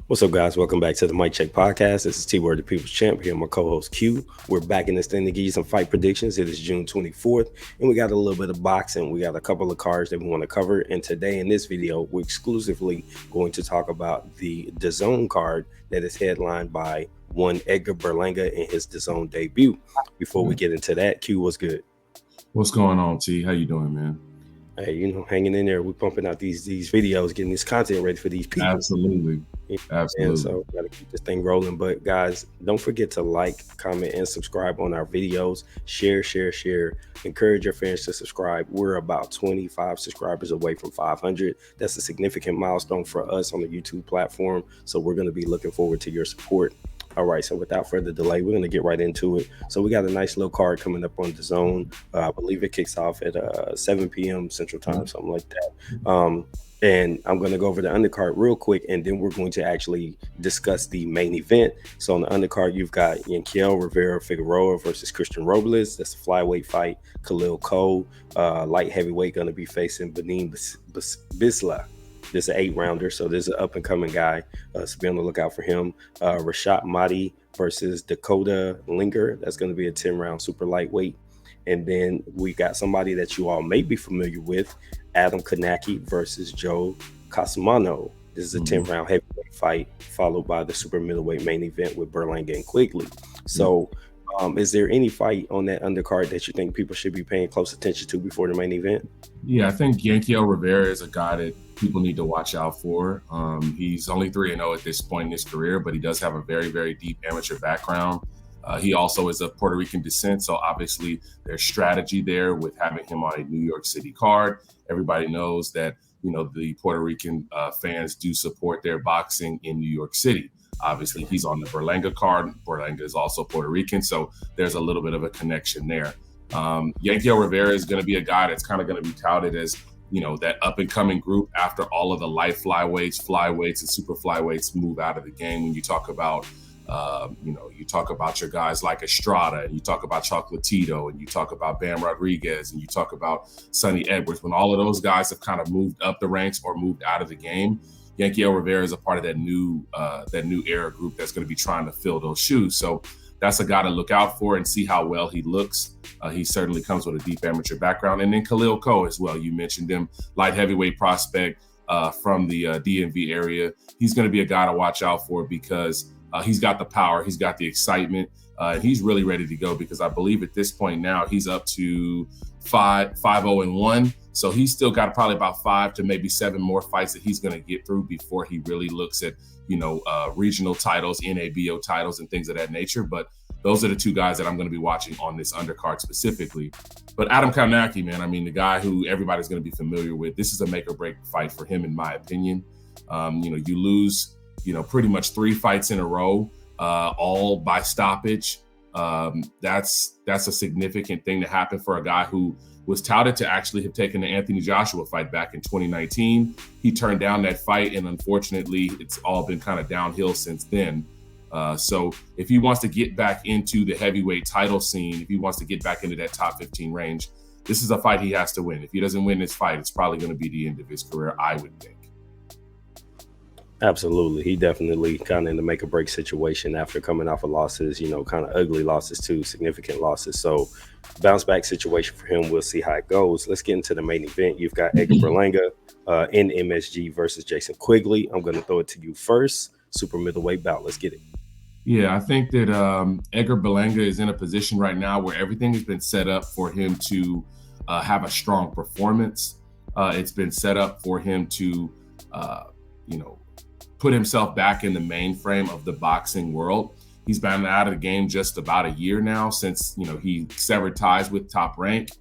What's up, guys? Welcome back to the Mic Check Podcast. This is T Word, the People's Champ. Here, my co-host Q. We're back in this thing to give you some fight predictions. It is June 24th, and we got a little bit of boxing. We got a couple of cards that we want to cover. And today in this video, we're exclusively going to talk about the DAZN card that is headlined by one Edgar Berlanga in his DAZN debut. Before we get into that, Q, what's good? What's going on, T? How you doing, man? Hey, hanging in there. We're pumping out these videos, getting this content ready for these people. Absolutely. And so got to keep this thing rolling. But guys, don't forget to like, comment, and subscribe on our videos. Share. Encourage your fans to subscribe. We're about 25 subscribers away from 500. That's a significant milestone for us on the YouTube platform. So we're going to be looking forward to your support. All right, so without further delay, we're going to get right into it. So we got a nice little card coming up on DAZN. I believe it kicks off at 7 p.m. Central Time, something like that. And I'm going to go over the undercard real quick, and then we're going to actually discuss the main event. So on the undercard, you've got Yanquiel Rivera Figueroa versus Christian Robles. That's a flyweight fight. Khalil Cole, light heavyweight, going to be facing Benin Bisla. This is an 8-rounder, so this is an up-and-coming guy. So be on the lookout for him. Rashad Mahdi versus Dakota Linger. That's going to be a 10-round super lightweight. And then we got somebody that you all may be familiar with, Adam Kanaki versus Joe Casamano. This is a 10-round heavyweight fight, followed by the super middleweight main event with Berlanga and Quigley. So is there any fight on that undercard that you think people should be paying close attention to before the main event? Yeah, I think Yanquiel Rivera is a guy that people need to watch out for. He's only 3-0 at this point in his career, but he does have a very, very deep amateur background. He also is of Puerto Rican descent, so obviously there's strategy there with having him on a New York City card. Everybody knows that, the Puerto Rican fans do support their boxing in New York City. Obviously, he's on the Berlanga card. Berlanga is also Puerto Rican, so there's a little bit of a connection there. Yanquiel Rivera is going to be a guy that's kind of going to be touted as, that up-and-coming group after all of the light flyweights, and super flyweights move out of the game. When you talk about, you talk about your guys like Estrada, and you talk about Chocolatito, and you talk about Bam Rodriguez, and you talk about Sonny Edwards. When all of those guys have kind of moved up the ranks or moved out of the game, Yanquiel Rivera is a part of that new era group that's going to be trying to fill those shoes. So that's a guy to look out for and see how well he looks. He certainly comes with a deep amateur background. And then Khalil Cole as well. You mentioned him, light heavyweight prospect from the DMV area. He's going to be a guy to watch out for because he's got the power, he's got the excitement, and he's really ready to go because I believe at this point now he's up to 5-0-1. So he's still got probably about 5 to maybe 7 more fights that he's going to get through before he really looks at, regional titles, NABO titles, and things of that nature. But those are the two guys that I'm going to be watching on this undercard specifically. But Adam Kanaki, man, I mean, the guy who everybody's going to be familiar with, this is a make or break fight for him, in my opinion. You lose, pretty much 3 fights in a row, all by stoppage. That's a significant thing to happen for a guy who was touted to actually have taken the Anthony Joshua fight back in 2019. He turned down that fight, and unfortunately, it's all been kind of downhill since then. So if he wants to get back into the heavyweight title scene, if he wants to get back into that top 15 range, this is a fight he has to win. If he doesn't win this fight, it's probably going to be the end of his career, I would think. Absolutely. He definitely kind of in the make or break situation after coming off of losses, kind of ugly losses too, significant losses. So bounce back situation for him. We'll see how it goes. Let's get into the main event. You've got Edgar Berlanga in MSG versus Jason Quigley. I'm going to throw it to you first. Super middleweight bout. Let's get it. Yeah, I think that Edgar Berlanga is in a position right now where everything has been set up for him to have a strong performance. It's been set up for him to, put himself back in the mainframe of the boxing world. He's been out of the game just about a year now since, he severed ties with Top Rank.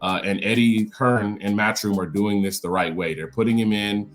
And Eddie Hearn and Matchroom are doing this the right way. They're putting him in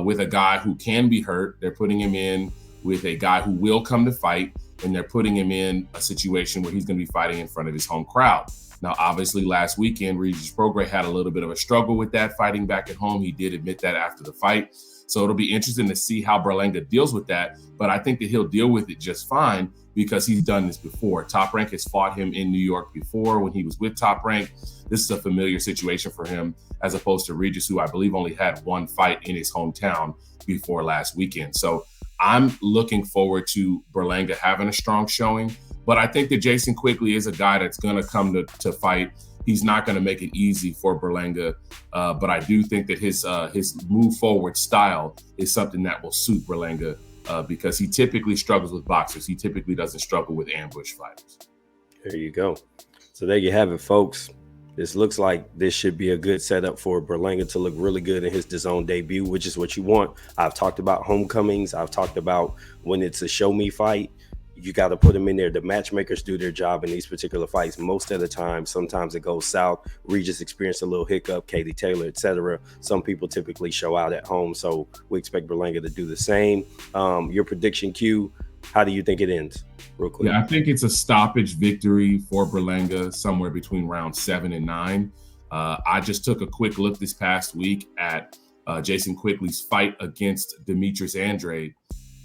with a guy who can be hurt. They're putting him in with a guy who will come to fight, and they're putting him in a situation where he's going to be fighting in front of his home crowd. Now, obviously, last weekend, Regis Prograis had a little bit of a struggle with that fighting back at home. He did admit that after the fight. So it'll be interesting to see how Berlanga deals with that. But I think that he'll deal with it just fine because he's done this before. Top Rank has fought him in New York before when he was with Top Rank. This is a familiar situation for him as opposed to Regis, who I believe only had one fight in his hometown before last weekend. So I'm looking forward to Berlanga having a strong showing, but I think that Jason Quigley is a guy that's going to come to fight. He's not going to make it easy for Berlanga, but I do think that his move forward style is something that will suit Berlanga because he typically struggles with boxers. He typically doesn't struggle with ambush fighters. There you go. So there you have it, folks. This looks like this should be a good setup for Berlanga to look really good in his DAZN debut, which is what you want. I've talked about homecomings. I've talked about when it's a show me fight, you got to put them in there. The matchmakers do their job in these particular fights most of the time. Sometimes it goes south. Regis experienced a little hiccup, Katie Taylor, etc. Some people typically show out at home, so we expect Berlanga to do the same. Your prediction, Q, how do you think it ends? Real quick. Yeah, I think it's a stoppage victory for Berlanga, somewhere between round 7 and 9. I just took a quick look this past week at Jason Quigley's fight against Demetrius Andrade.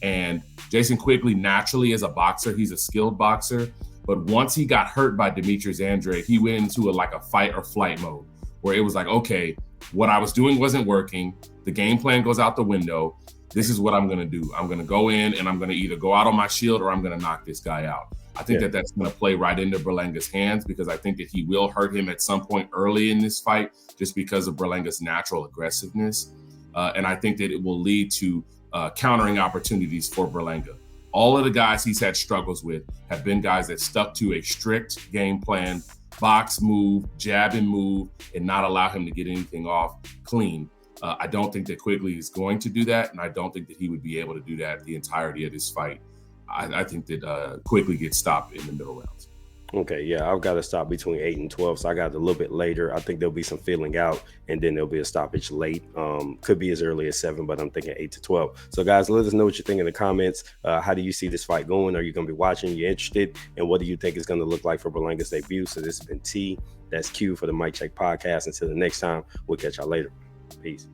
And Jason Quigley naturally is a boxer. He's a skilled boxer. But once he got hurt by Demetrius Andrade, he went into a fight or flight mode where it was like, okay, what I was doing wasn't working. The game plan goes out the window. This is what I'm going to do. I'm going to go in and I'm going to either go out on my shield or I'm going to knock this guy out. I think that that's going to play right into Berlanga's hands because I think that he will hurt him at some point early in this fight just because of Berlanga's natural aggressiveness. And I think that it will lead to countering opportunities for Berlanga. All of the guys he's had struggles with have been guys that stuck to a strict game plan, box move, jab and move, and not allow him to get anything off clean. I don't think that Quigley is going to do that, and I don't think that he would be able to do that the entirety of this fight. I think that Quigley gets stopped in the middle rounds. Okay, yeah, I've got to stop between 8 and 12, so I got it a little bit later. I think there'll be some feeling out, and then there'll be a stoppage late. Could be as early as 7, but I'm thinking 8 to 12. So, guys, let us know what you think in the comments. How do you see this fight going? Are you going to be watching? You interested? And what do you think is going to look like for Berlanga's debut? So this has been T. That's Q for the Mic Check Podcast. Until the next time, we'll catch y'all later. Peace.